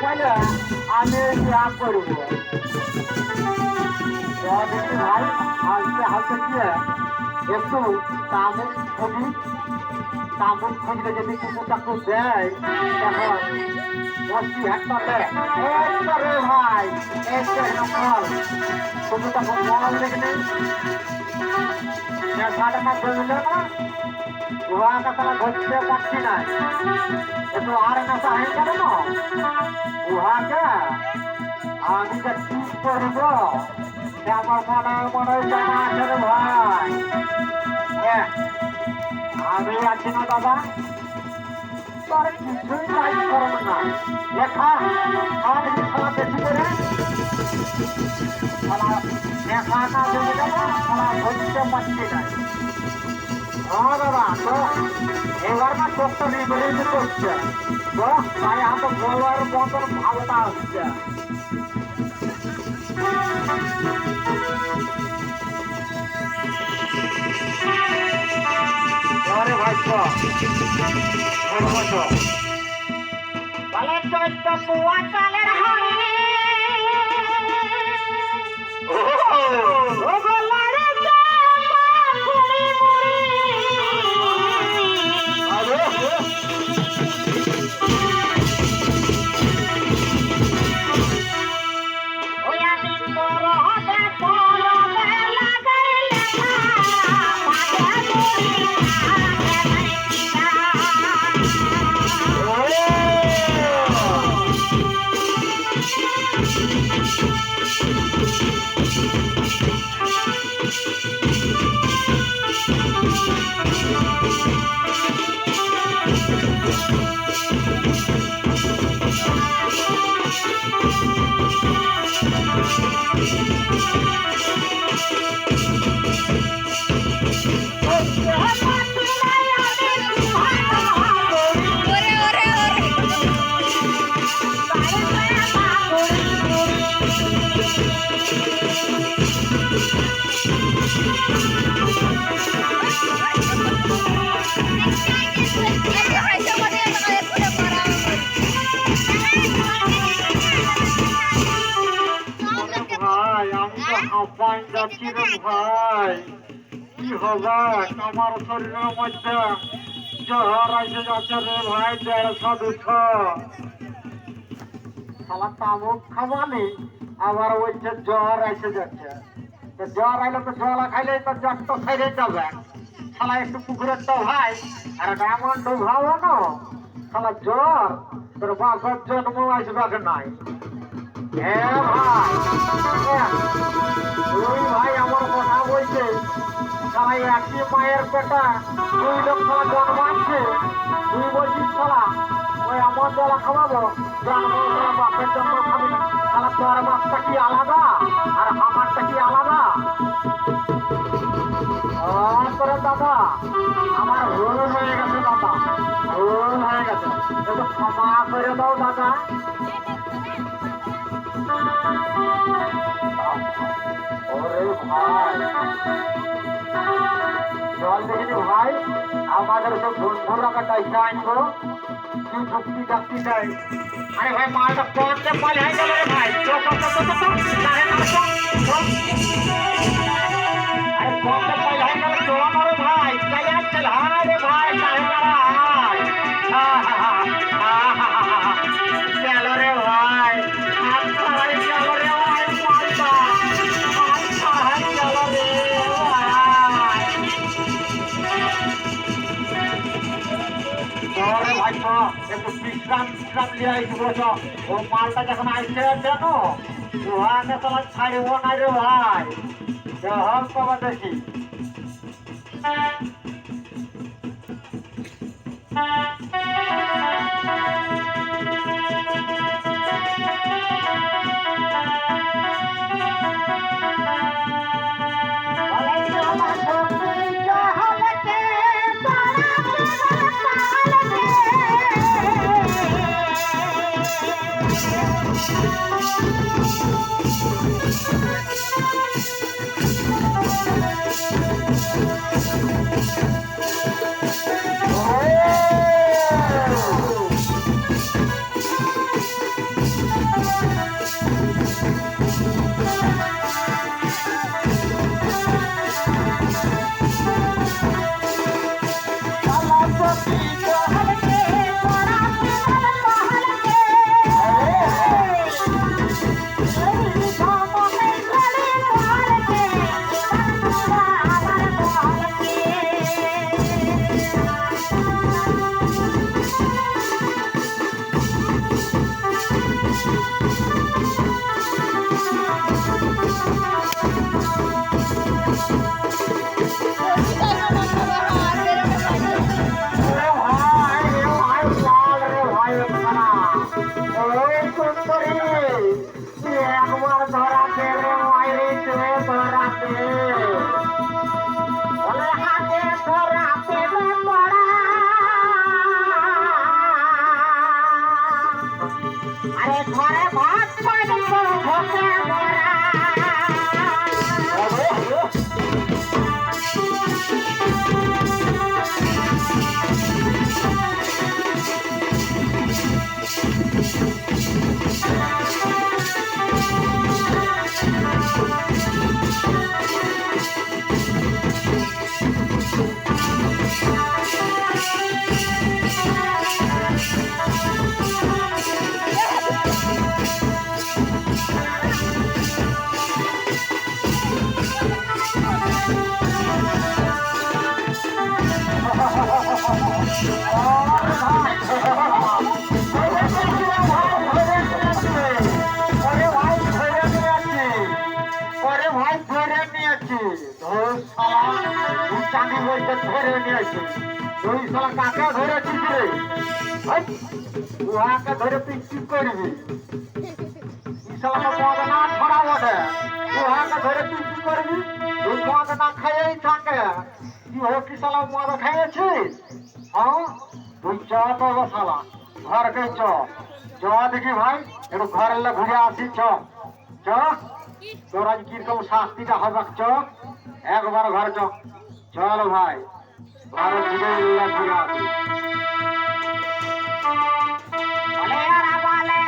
পাইলে আমি বিয়া করবো। ভাই আজকে হাতে গিয়ে একটু তামুক খুবই তামুক খুঁজলে যদি কুকুরটাকে দেয় তখন বসি হাঁটতে রে ভাই ফল কুকুরটাকে মল দেখলে নেশাটা জমিলে না উহাকে তারা ধরতে পারছি না একটু আর নেশা হয়ে গেল না উহাকে আমি যে ঠিক করবো আমার মনে মনে জানা আছে রে ভাই আমি আছি না দাদা তোর কিছুই কাজ করবো না লেখা আর খেলা বেশি করে লেখা না জমে দেবো খেলা ধরতে পারছি না হ্যাঁ দাদা তো এবার না চোখটা বিপরীত করছে তো তাই হাতে বলার মতন ভাবনা আসছে আরে ভাই বলে চৈত্য পুয়া চালের হাড়ি ভাই কি হবে আমার শরীরের মধ্যে জ্বর এসে যাচ্ছে রে ভাই 150-200 শালা তামুক খাবানি আবার ওই যে জ্বর এসে যাচ্ছে জ্বর আইলে তো জলা খাইলে তো জ্বর তো সেরে যাবে শালা একটু পুকুরের তো ভাই আর এমন ডুবাবো না শালা জ্বর তোর বাপের জন্ম আসবে নাই ভাই আমার কথা বলছে তাই একই মায়ের পেটা 2 লোক খেলা জন্মাচ্ছে 2 বছর খেলা ওই আমার জলা খাওয়াবো বাপের জন্ম খাবি খেলা তোর বাপটা কি আলাদা আর আমারটা কি আলাদা করে দাদা আমার ভুল হয়ে গেছে দাদা ভুল হয়ে গেছে একটু ক্ষমা করে দাও দাদা জল দেখেছি ভাই আমাদের সব বন্ধুরা টাইসা আনবো কি শক্তি শক্তি দেয় আরে ভাই মালটা পড়তে পালে হয়ে গেল রে ভাই আরে পড়তে পালে হয়ে গেল চলানো রে ভাই চলে চল হায় রে ভাই চল রে ভাই একটু বিশ্রাম নিয়ে বসো ও মালটা যখন আইসে জানো ওখানে তোমার ছাড়িব না রে ভাই হল পাবা দেখি একবার ধরাতে রে মাইরে তুই ধরাতে বলে হাতে ধরাতে রে পড়া আরে ঘরে ভাত পানি ভোগে মরা কাকা ধরেছিস রে উহাকে ধরে তুই কি করবি মদ না ছড়া বটে উহাকে ধরে তুই কি করবি তুই মদ না খাইয়েই থাকে কি হো কি সালা মদ খাইয়েছিস হ্যাঁ তুই চ তো সালা ঘরকে চ চ দেখি ভাই একটু ঘরের ঘুরে আসি চ চ তোর আজ কিরকম শাস্তিটা হবে চ একবার ঘর চ চল ভাই ঘরে ঘুরে ঘুরে আসি বলে